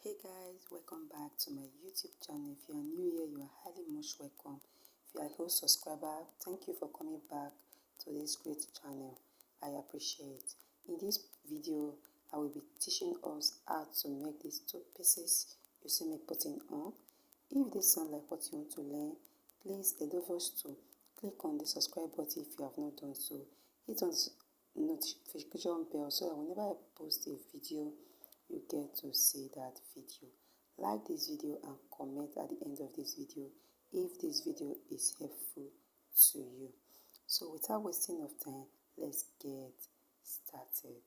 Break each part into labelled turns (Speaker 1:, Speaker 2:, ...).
Speaker 1: Hey guys, welcome back to my YouTube channel. If you are new here, you are highly most welcome. If you are a host subscriber, thank you for coming back to this great channel. I appreciate. In this video, I will be teaching us how to make these two pieces you see me putting on. If this sounds like what you want to learn, please endeavor to click on the subscribe button if you have not done so. Hit on the notification bell so that whenever I post a video, you get to see that video. Like this video and comment at the end of this video if this video is helpful to you. So without wasting of time, let's get started.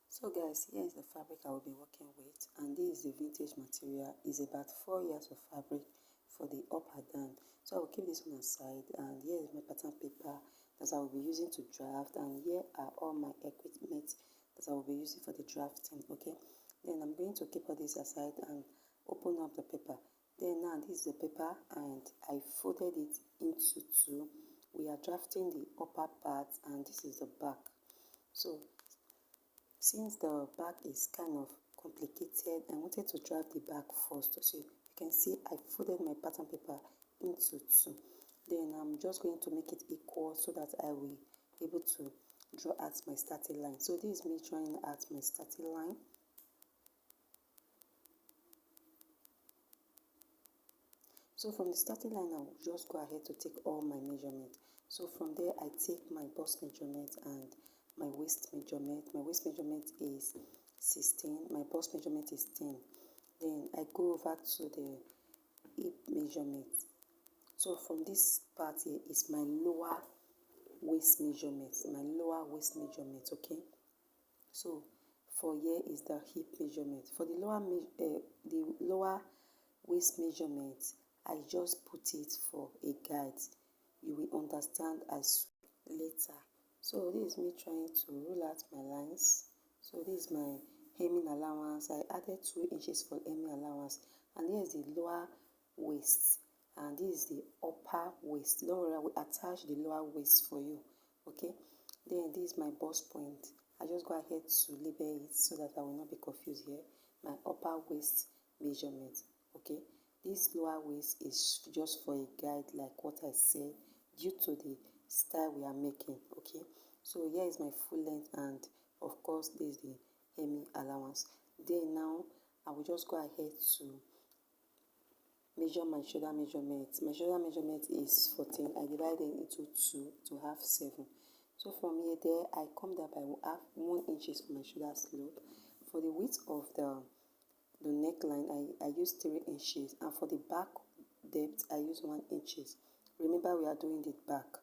Speaker 1: So guys, here is the fabric I will be working with, and this is the vintage material. It's about 4 years of fabric for the up and down. So I will keep this one aside, and here is my pattern paper that I will be using to draft, and here are all my equipment that I will be using for the drafting. Okay, then I'm going to keep all this aside and open up the paper. Then now this is the paper, and I folded it into two. We are drafting the upper part, and this is the back. So since the back is kind of complicated, I wanted to draft the back first. So you can see I folded my pattern paper into two. Then I'm just going to make it equal so that I will be able to draw out my starting line. So this is me drawing out my starting line. So from the starting line, I'll just go ahead to take all my measurements. So from there, I take my bust measurement and my waist measurement. My waist measurement is 16. My bust measurement is 10. Then I go over to the hip measurement. So from this part here is my lower waist measurement. Okay. So for here is the hip measurement. For the lower waist measurement, I just put it for a guide. You will understand as later. So this is me trying to rule out my lines. So this is my hemming allowance. I added 2 inches for hemming allowance, and here is the lower waist, and this is the upper waist. Don't worry, I will attach the lower waist for you. Okay, then this is my bust point. I just go ahead to label it so that I will not be confused here. My upper waist measurement. Okay, this lower waist is just for a guide, like what I said, due to the style we are making. Okay, so here is my full length, and of course this is the hemming allowance. Then now I will just go ahead to measure my shoulder measurement. My shoulder measurement is 14. I divide it into 2 to have 7. So from here there, I come down by 1 inches for my shoulder slope. For the width of the neckline, I use 3 inches, and for the back depth, I use 1 inches. Remember, we are doing the back.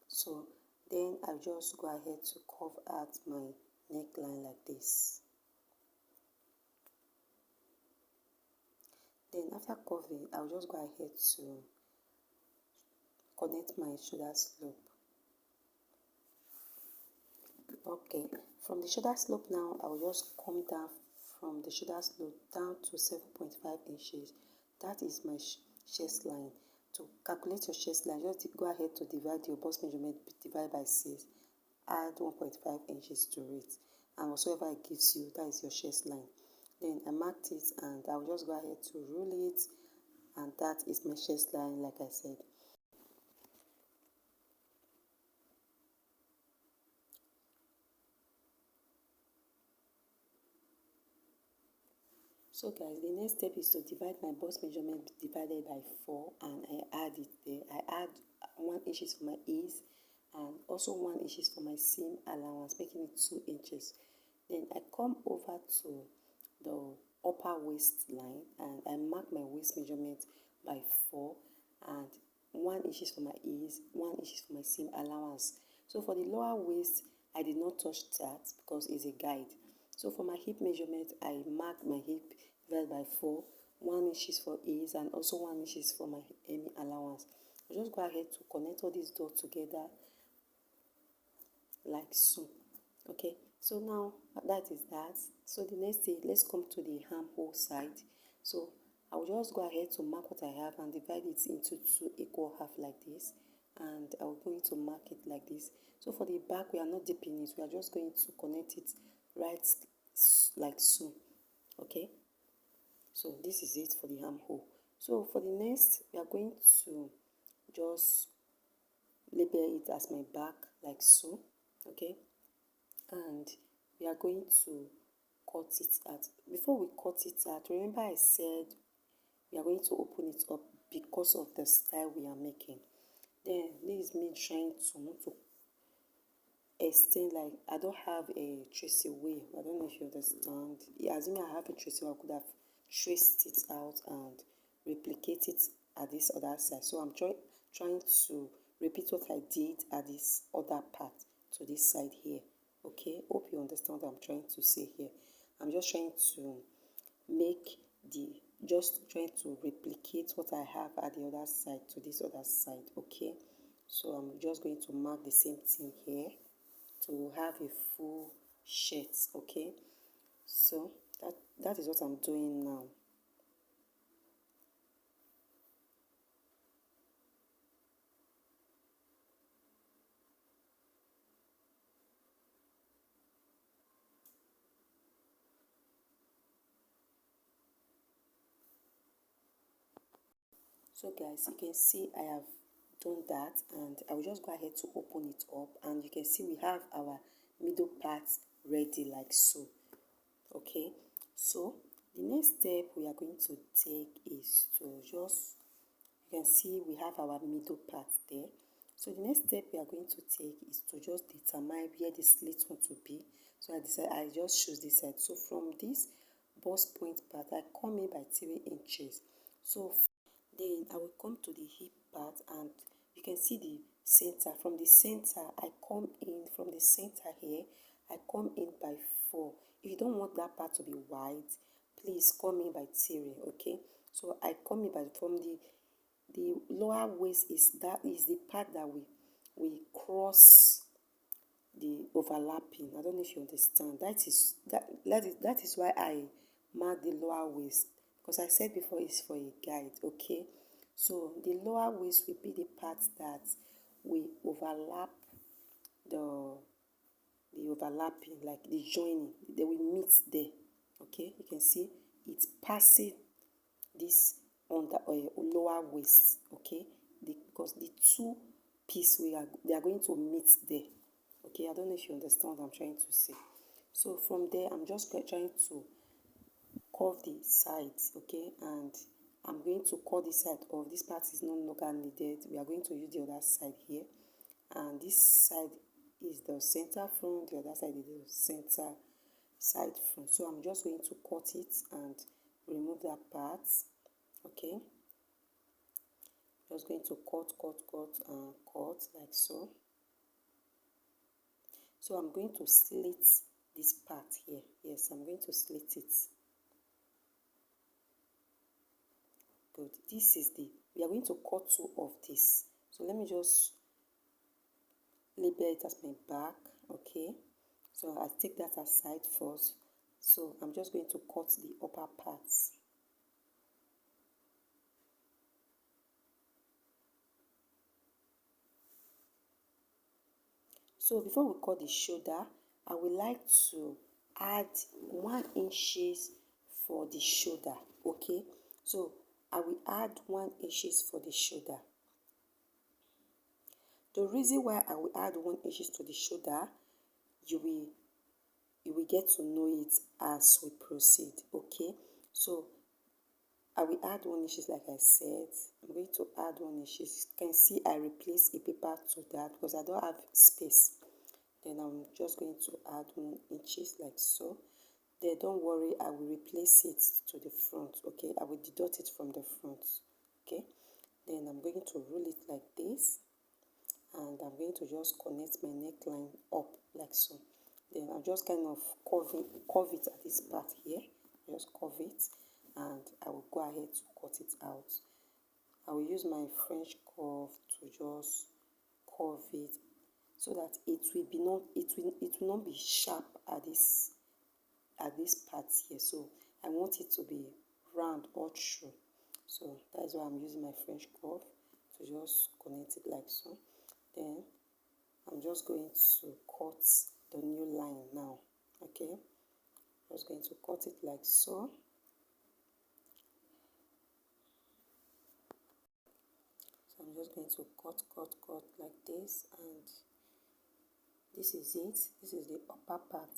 Speaker 1: So then I just go ahead to curve out my neckline like this. Then after curving, I'll just go ahead to connect my shoulder slope. Okay, from the shoulder slope now, I will just come down from the shoulder slope down to 7.5 inches. That is my chest line. To calculate your chest line, just go ahead to divide your bust measurement, divide by 6, add 1.5 inches to it, and whatsoever it gives you, that is your chest line. Then I marked it, and I will just go ahead to rule it, and that is my chest line, like I said. So guys, the next step is to divide my bust measurement divided by 4, and I add it there. I add 1 inches for my ease, and also 1 inches for my seam allowance, making it 2 inches. Then I come over to the upper waist line, and I mark my waist measurement by 4, and 1 inches for my ease, 1 inches for my seam allowance. So for the lower waist, I did not touch that because it's a guide. So for my hip measurement, I mark my hip divided by 4, 1 inches for ease, and also 1 inches for my hemming allowance. I'll just go ahead to connect all these dots together like so. Okay, so now that is that. So the next thing, let's come to the armhole side. So I will just go ahead to mark what I have and divide it into 2 equal half like this, and I'm going to mark it like this. So for the back, we are not dipping it, we are just going to connect it right like so. Okay, so this is it for the armhole. So for the next, we are going to just label it as my back like so. Okay, and we are going to cut it out. Before we cut it out, remember I said we are going to open it up because of the style we are making. Then this is me trying to want to extend, like I don't have a tracy way. I don't know if you understand. Yeah, assuming I have a tracy way, I could have traced it out and replicate it at this other side. So I'm trying to repeat what I did at this other part to this side here. Okay, hope you understand what I'm trying to say here. I'm just trying to make the just trying to replicate what I have at the other side to this other side. Okay, so I'm just going to mark the same thing here to have a full shirt. Okay, so that is what I'm doing now. So guys, you can see I have done that, and I will just go ahead to open it up, and you can see we have our middle part ready like so. Okay, so the next step we are going to take is to just, you can see we have our middle part there. So the next step we are going to take is to just determine where the slit want to be. So I just choose this side. So from this bust point part, I come in by 3 inches. So then I will come to the hip part, and you can see the center. From the center, I come in from the center here. I come in by 4. If you don't want that part to be wide, please come in by 3. Okay. So I come in by from the lower waist is the part that we cross the overlapping. I don't know if you understand. That is why I mark the lower waist, because I said before it's for a guide. Okay, so the lower waist will be the part that we overlap the overlapping, like the joining. They will meet there. Okay, you can see it's passing this on the lower waist. Okay, because the two piece they are going to meet there. Okay, I don't know if you understand what I'm trying to say. So from there, I'm just trying to curve the sides. Okay, and I'm going to cut this side off. This part is no longer needed. We are going to use the other side here, and this side is the center front, the other side is the center side front. So I'm just going to cut it and remove that part. Okay, just going to cut and cut like so. So I'm going to slit this part here. Yes, I'm going to slit it. Good. This is we are going to cut 2 of this. So let me just label it as my back. Okay, so I take that aside first. So I'm just going to cut the upper parts. So before we cut the shoulder, I would like to add 1 inches for the shoulder. Okay, so I will add 1 inches for the shoulder. The reason why I will add 1 inches to the shoulder, you will get to know it as we proceed. Okay, so I will add 1 inches like I said. I'm going to add 1 inches. You can see I replace a paper to that because I don't have space. Then I'm just going to add 1 inches like so. Then don't worry, I will replace it to the front. Okay, I will deduct it from the front. Okay, then I'm going to roll it like this, and I'm going to just connect my neckline up like so. Then I'll just kind of curve it at this part here. Just curve it, and I will go ahead to cut it out. I will use my French curve to just curve it so that it will not be sharp at this part here. So I want it to be round all through. So that's why I'm using my French curve to just connect it like so. Then I'm just going to cut the new line now. Okay, Just going to cut it like so. So I'm just going to cut like this, and this is it. This is the upper part.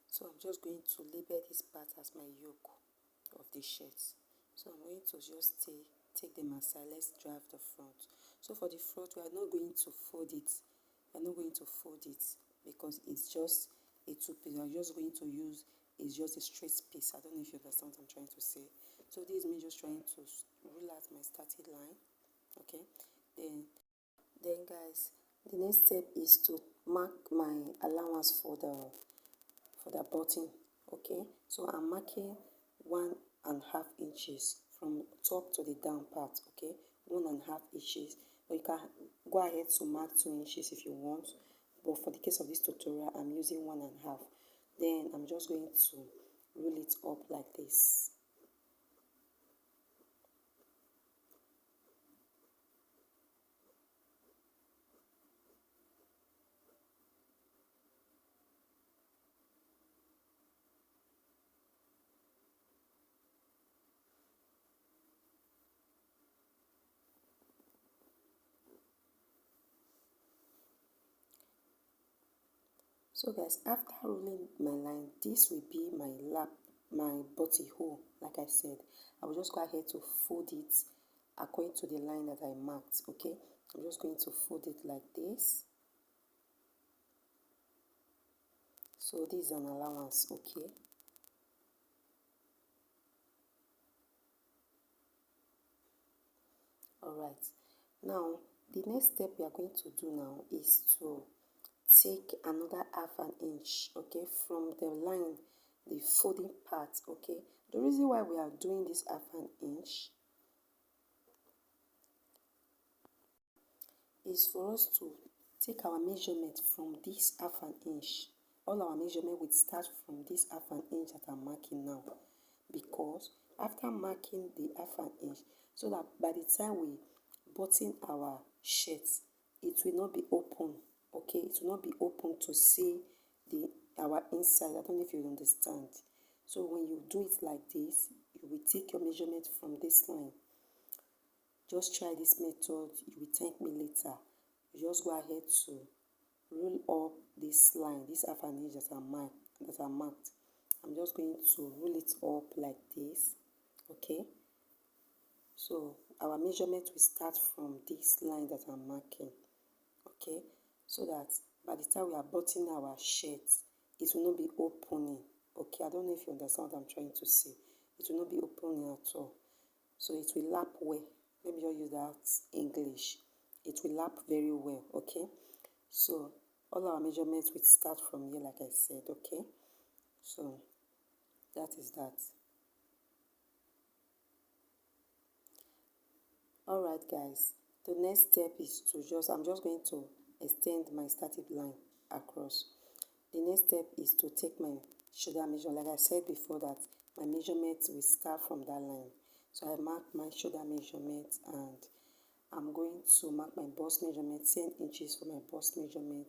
Speaker 1: So I'm just going to label this part as my yoke of the shirt. So I'm going to just take them aside. Let's draw the front. So for the front, we are not going to fold it. We are not going to fold it because it's just a two piece. We are just going to use, it's just a straight piece. I don't know if you understand what I'm trying to say. So this is me just trying to rule out my starting line. Okay. Then guys, the next step is to mark my allowance for the button. Okay, so I'm marking 1.5 inches from top to the down part. Okay, 1.5 inches, but you can go ahead to mark 2 inches if you want, but for the case of this tutorial I'm using 1.5. Then I'm just going to roll it up like this. So guys, after rolling my line, this will be my lap, my buttonhole. Like I said, I will just go ahead to fold it according to the line that I marked. Okay, I'm just going to fold it like this. So this is an allowance. Okay, all right. Now the next step we are going to do now is to take another 1/2 inch, okay, from the line, the folding part. Okay, the reason why we are doing this 1/2 inch is for us to take our measurement from this 1/2 inch. All our measurement will start from this 1/2 inch that I'm marking now, because after marking the 1/2 inch, so that by the time we button our shirt, it will not be open. Okay, it will not be open to see our inside. I don't know if you understand. So when you do it like this, you will take your measurement from this line. Just try this method, you will thank me later. You just go ahead to roll up this line, this 1/2 inch that I marked. I'm just going to roll it up like this. Okay, so our measurement will start from this line that I'm marking. Okay, so that by the time we are buttoning our shirt, it will not be opening. Okay, I don't know if you understand what I'm trying to say. It will not be opening at all. So it will lap well. Let me just use that English. It will lap very well. Okay, so all our measurements will start from here, like I said. Okay, so that is that. All right guys, the next step is to I'm just going to extend my static line across. The next step is to take my shoulder measurement. Like I said before, that my measurement will start from that line. So I mark my shoulder measurement, and I'm going to mark my bust measurement, 10 inches for my bust measurement.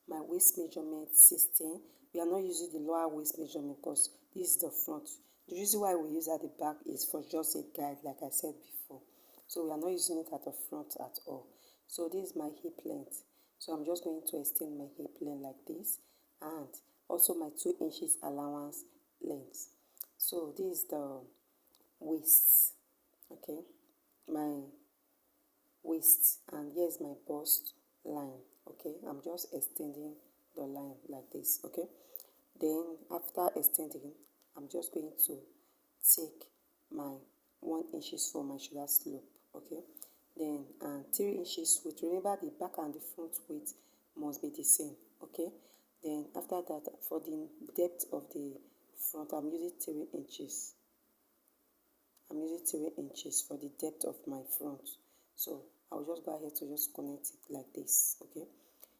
Speaker 1: My waist measurement, 16. We are not using the lower waist measurement because this is the front. The reason why we use at the back is for just a guide, like I said before. So we are not using it at the front at all. So this is my hip length. So I'm just going to extend my hip length like this, and also my 2 inches allowance length. So this is the waist. Okay, my waist, and here's my bust line. Okay, I'm just extending the line like this. Okay, then after extending, I'm just going to take my 1 inches for my shoulder slope. Okay, then 3 inches width. Remember, the back and the front width must be the same. Okay, then after that, for the depth of the front, I'm using 3 inches. I'm using 3 inches for the depth of my front. So I'll just go ahead to just connect it like this. Okay,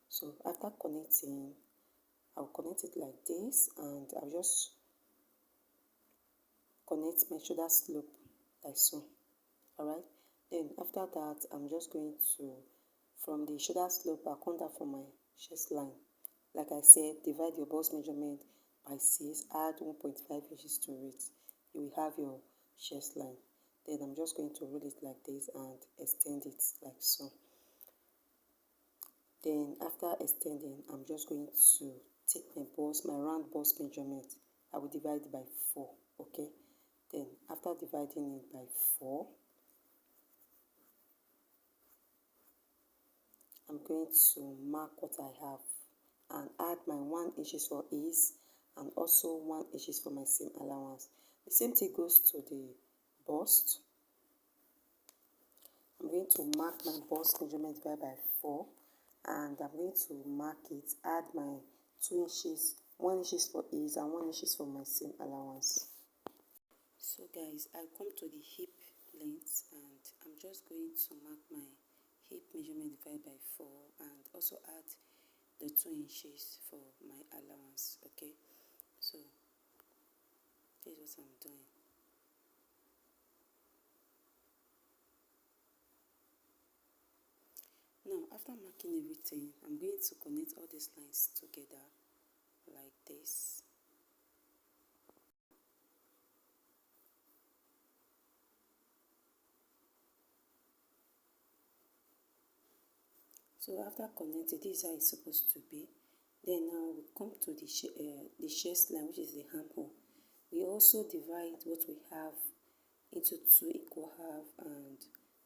Speaker 1: so after connecting, I'll connect it like this, and I'll just connect my shoulder slope like so. All right, then after that, I'm just going to from the shoulder slope, I'll come down from my chest line. Like I said, divide your bust measurement by 6, add 1.5 inches to it. You will have your chest line. Then I'm just going to roll it like this and extend it like so. Then after extending, I'm just going to take my round bust measurement. I will divide it by 4, okay? Then after dividing it by 4, I'm going to mark what I have and add my 1 inches for ease and also 1 inches for my seam allowance. The same thing goes to the bust. I'm going to mark my bust measurement divided by 4 and I'm going to mark it, add my 2 inches, 1 inches for ease and 1 inches for my seam allowance. So guys, I come to the hip length and I'm just going to mark my hip measurement divided by 4 and also add the 2 inches for my allowance, okay? So this is what I'm doing. Now after marking everything, I'm going to connect all these lines together like this. So after connecting, this is how it's supposed to be. Then now we come to the chest line, which is the armhole. We also divide what we have into 2 equal halves and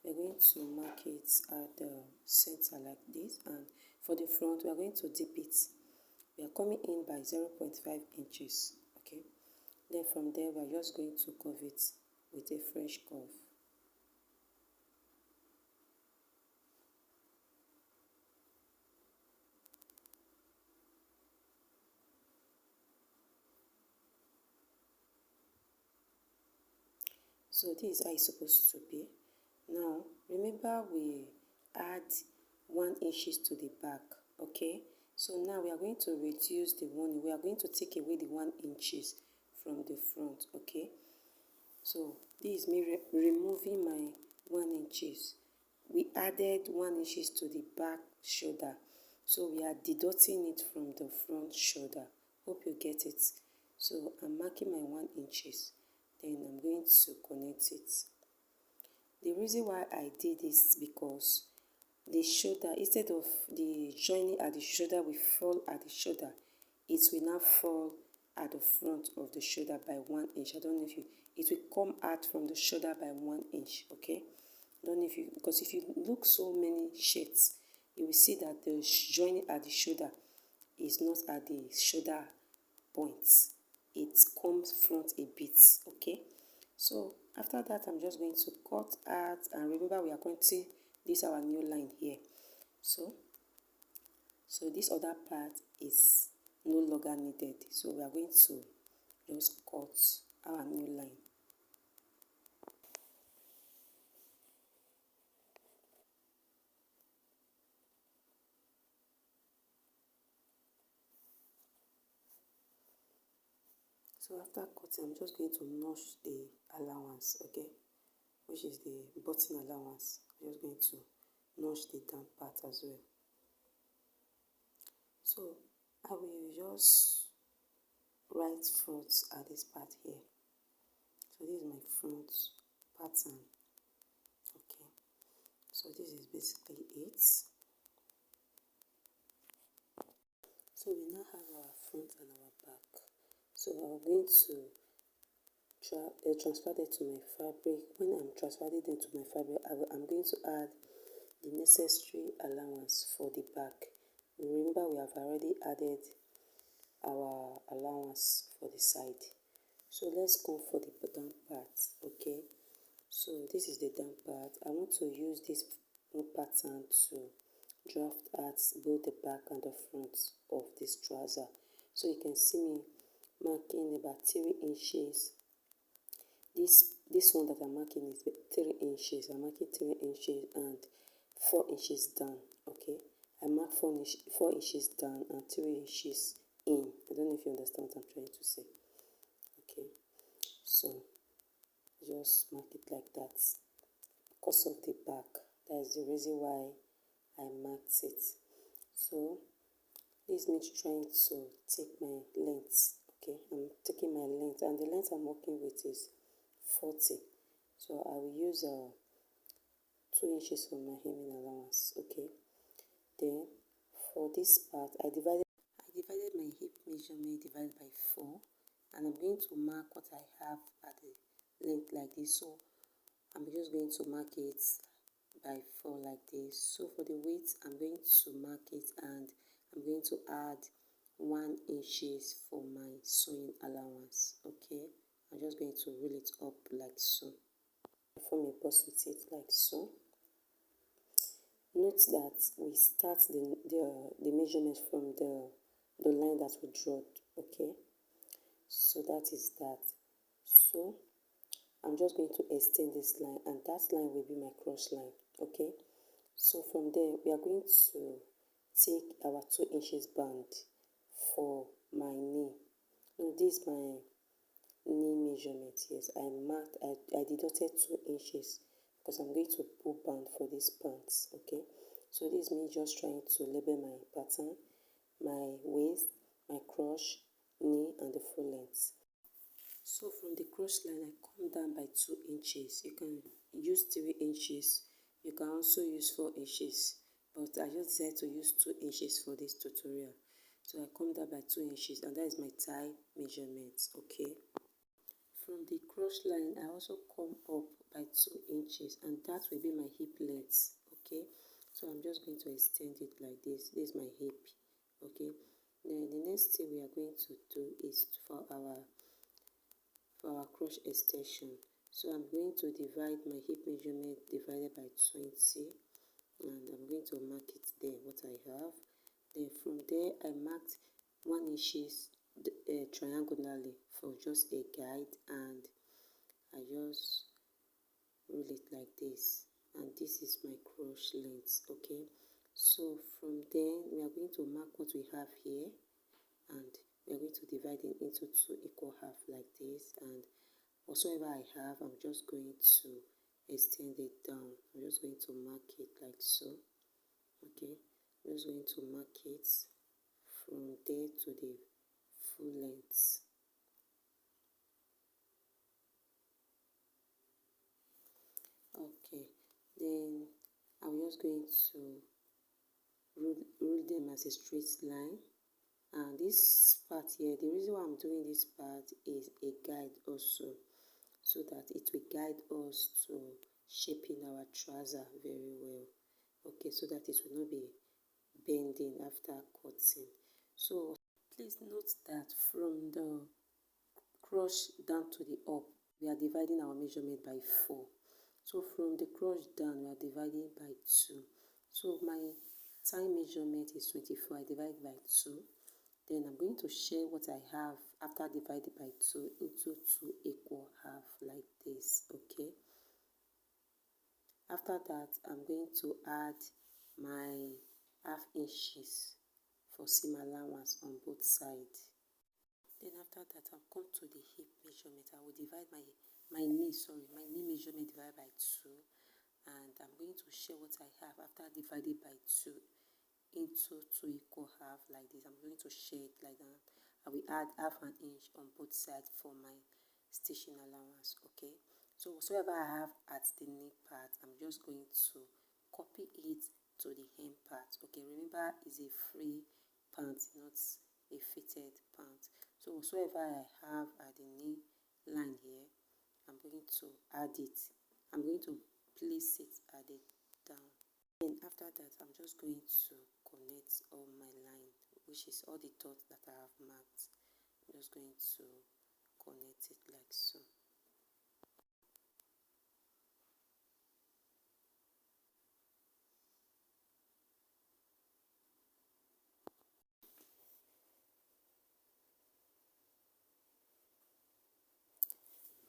Speaker 1: we're going to mark it at the center like this, and for the front we are going to dip it. We are coming in by 0.5 inches, okay? Then from there we are just going to curve it with a French curve. So this is how it's supposed to be. Now remember we add 1 inches to the back, okay? So now we are going to reduce the one, we are going to take away the 1 inches from the front, okay? So this is me removing my 1 inches. We added 1 inches to the back shoulder, so we are deducting it from the front shoulder. Hope you get it. So I'm marking my 1 inches. Then I'm going to connect it. The reason why I did this is because the shoulder, instead of the joining at the shoulder will fall at the shoulder, it will now fall at the front of the shoulder by 1 inch. I don't know if you, it will come out from the shoulder by 1 inch, okay? I don't know if you, because if you look so many shirts, you will see that the joining at the shoulder is not at the shoulder points. It comes front a bit, okay? So after that, I'm just going to cut out, and remember we are cutting this our new line here. So this other part is no longer needed, so we are going to just cut our new line. So after cutting, I'm just going to notch the allowance, okay, which is the button allowance. I'm just going to notch the down part as well. So I will just write front at this part here. So this is my front pattern, okay. So this is basically it. So we now have our front and our back. So I'm going to transfer that to my fabric. When I'm transferring them to my fabric, I'm going to add the necessary allowance for the back. Remember we have already added our allowance for the side. So let's go for the down part, okay? So this is the down part. I want to use this pattern to draft out both the back and the front of this trouser. So you can see me marking about 3 inches. This one that I'm marking is 3 inches. I'm marking 3 inches and 4 inches down, okay? I mark 4 inches down and 3 inches in. I don't know if you understand what I'm trying to say, okay? So just mark it like that because of the back. That is the reason why I marked it. So this is me trying to take my length. Okay, I'm taking my length, and the length I'm working with is 40. So I will use 2 inches for my hemming allowance. Okay, then for this part I divided my hip measurement divided by 4, and I'm going to mark what I have at the length like this. So I'm just going to mark it by 4 like this. So for the weight, I'm going to mark it, and I'm going to add 1 inches for my sewing allowance. Okay, I'm just going to roll it up like so. Form a bust with it like so. Note that we start the measurement from the line that we drew. Okay, so that is that. So I'm just going to extend this line, and that line will be my cross line. Okay, so from there we are going to take our 2 inches band for my knee. Now this is my knee measurement. Yes, I deducted 2 inches because I'm going to put band for these pants. Okay, so this is me just trying to label my pattern, my waist, my crotch, knee, and the full length. So from the cross line, I come down by 2 inches. You can use 3 inches. You can also use 4 inches. But I just decided to use 2 inches for this tutorial. So I come down by 2 inches, and that is my thigh measurement. Okay. From the cross line, I also come up by 2 inches, and that will be my hip length. Okay. So I'm just going to extend it like this. This is my hip. Okay. Then the next thing we are going to do is for our crotch extension. So I'm going to divide my hip measurement divided by 20, and I'm going to mark it there what I have. Then from there I marked 1 inches triangularly for just a guide, and I just roll it like this, and this is my crotch length. Okay, so from there we are going to mark what we have here, and we are going to divide it into 2 equal half like this, and whatsoever I have, I'm just going to extend it down. I'm just going to mark it like so. Okay, I'm just going to mark it from there to the full length. Okay, then I'm just going to rule them as a straight line. And this part here, the reason why I'm doing this part is a guide also, so that it will guide us to shaping our trouser very well. Okay, so that it will not be bending after cutting. So please note that from the crotch down to the up, we are dividing our measurement by 4. So from the crotch down, we are dividing by 2. So my thigh measurement is 24. I divide by 2. Then I'm going to share what I have after divided by 2 into 2 equal half like this. Okay. After that, I'm going to add my half inches for seam allowance on both sides. Then after that, I'll come to the hip measurement. I will divide my knee measurement divided by 2, and I'm going to share what I have after divided by 2 into 2 equal half like this. I'm going to share it like that. I will add half an inch on both sides for my stitching allowance. Okay, so whatsoever I have at the knee part, I'm just going to copy it to the hem part. Okay, remember it's a free pant, not a fitted pant. So whatsoever I have at the knee line here, I'm going to add it. I'm going to place it at the down. Then after that, I'm just going to connect all my line, which is all the dots that I have marked. I'm just going to connect it like so.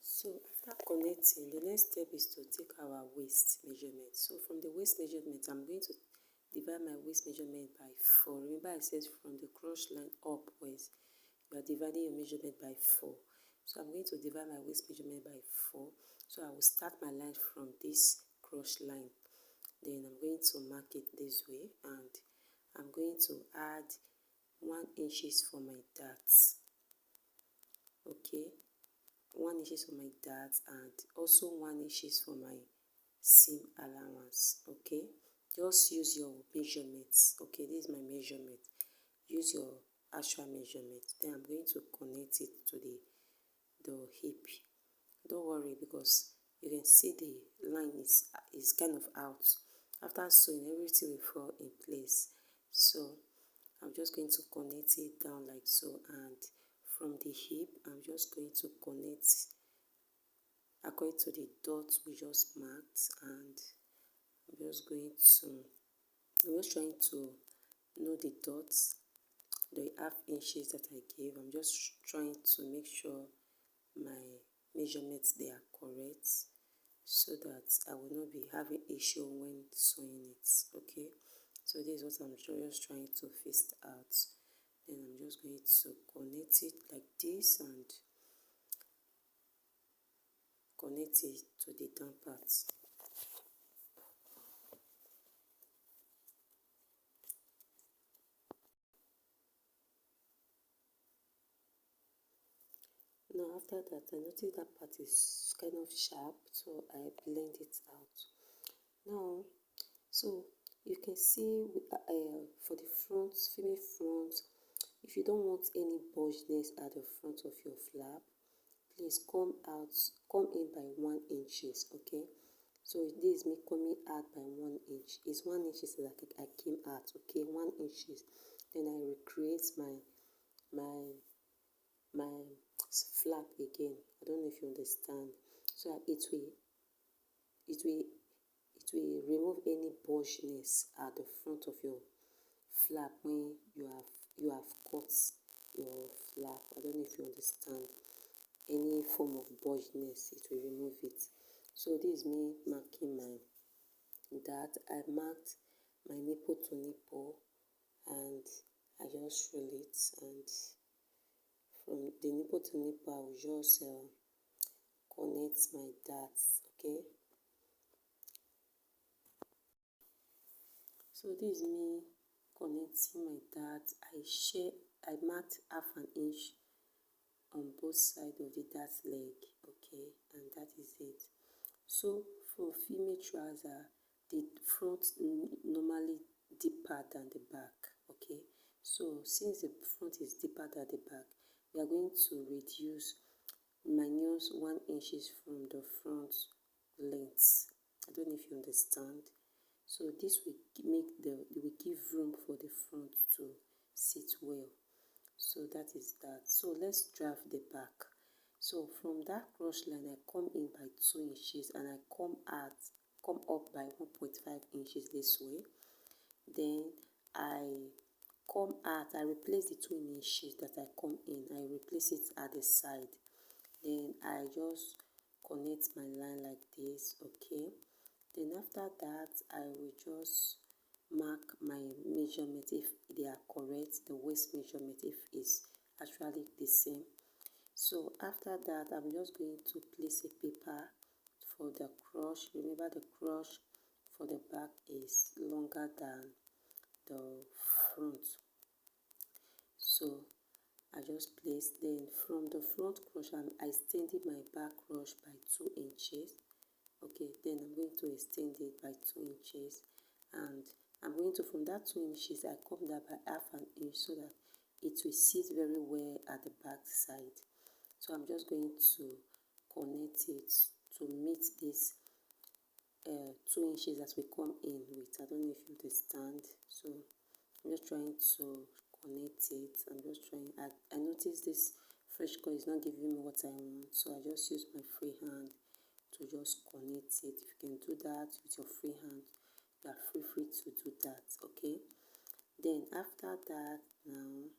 Speaker 1: So after connecting, the next step is to take our waist measurement. So from the waist measurement, I'm going to divide my waist measurement by 4. Remember I said from the crotch line upwards, you are dividing your measurement by 4. So I'm going to divide my waist measurement by 4. So I will start my line from this crotch line. Then I'm going to mark it this way, and I'm going to add 1 inches for my darts. Okay, 1 inches for my darts, and also 1 inches for my seam allowance. Okay, just use your measurements. Okay, this is my measurement. Use your actual measurement. Then I'm going to connect it to the hip. Don't worry, because you can see the line is kind of out. After sewing, everything will fall in place. So I'm just going to connect it down like so, and from the hip I'm just going to connect according to the dots we just marked, and I'm just trying to know the dots, the half inches that I gave. I'm just trying to make sure my measurements they are correct, so that I will not be having issue when sewing it. Okay, so this is what I'm just trying to fist out. Then I'm just going to connect it like this and connect it to the down part. Now after that, I noticed that part is kind of sharp, so I blend it out. Now, so you can see for the front, female front, if you don't want any bulginess at the front of your flap, please come in by 1 inches. Okay, so this is me coming out by 1 inch. It's 1 inches that I came out. Okay, 1 inches. Then I recreate my flap again. I don't know if you understand. So it will remove any bulginess at the front of your flap when you have cut your flap. I don't know if you understand. Any form of bulginess, it will remove it. So this is me marking that. I marked my nipple to nipple, and I just roll it, and from the nipple to nipple I will just connect my darts. Okay, so this is me connecting my darts. I marked half an inch on both sides of the dart leg. Okay, and that is it. So for female trouser, the front normally deeper than the back. Okay, so since the front is deeper than the back, we are going to reduce minus 1 inches from the front length. I don't know if you understand. So this will give room for the front to sit well. So that is that. So let's draft the back. So from that cross line, I come in by 2 inches, and I come up by 1.5 inches this way. Then I replace the 2 inches that I come in, I replace it at the side. Then I just connect my line like this. Okay, then after that I will just mark my measurement if they are correct, the waist measurement if it's actually the same. So after that, I'm just going to place a paper for the crush. Remember, the crush for the back is longer than the front. So I just place, then from the front crush, I extended my back crush by 2 inches. Okay, then I'm going to extend it by 2 inches, and I'm going to, from that 2 inches, I come down by half an inch so that it will sit very well at the back side. So I'm just going to connect it to meet this 2 inches that we come in with. I don't know if you understand. So I'm just trying to connect it. I noticed this fresh coil is not giving me what I want, so I just use my free hand to just connect it. If you can do that with your free hand, you are free to do that. Okay, then after that, now,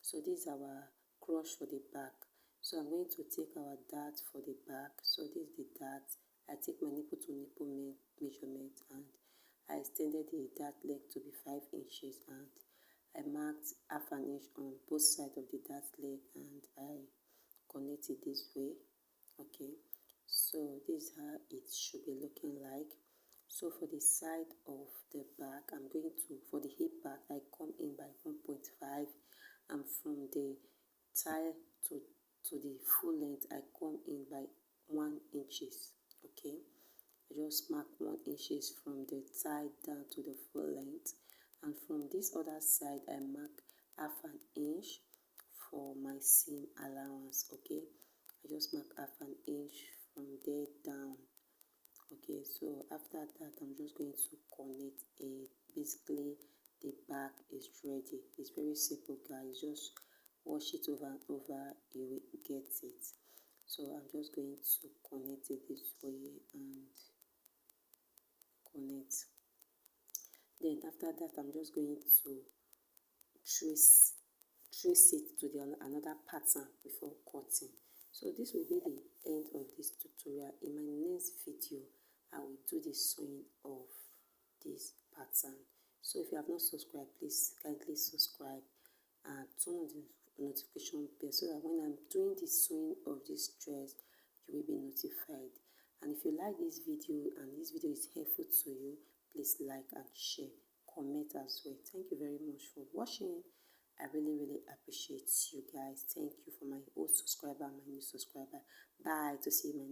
Speaker 1: so this is our crush for the back. So I'm going to take our dart for the back. So this is the dart. I take my nipple to nipple measurement, and I extended the dart leg to be 5 inches, and I marked half an inch on both sides of the dart leg, and I connect it this way. Okay, so this is how it should be looking like. So for the side of the back, I'm going to, for the hip back, I come in by 1.5, and from the thigh to the full length, I come in by 1 inches. Okay, I just mark 1 inches from the thigh down to the full length, and from this other side, I mark half an inch for my seam allowance. Okay, I just mark half an inch from there down. Okay, so after that, I'm just going to connect it. Basically, the back is ready. It's very simple, guys. Just wash it over and over, you will get it. So I'm just going to connect it this way and connect. Then after that, I'm just going to trace it to the another pattern before cutting. So this will be the end of this tutorial. In my next video, I will do the sewing of this pattern. So if you have not subscribed, please kindly subscribe and turn on the notification bell so that when I'm doing the sewing of this dress, you will be notified. And if you like this video and this video is helpful to you, please like and share, comment as well. Thank you very much for watching. I really appreciate you guys. Thank you for my old subscriber, my new subscriber. Bye. To see you in my next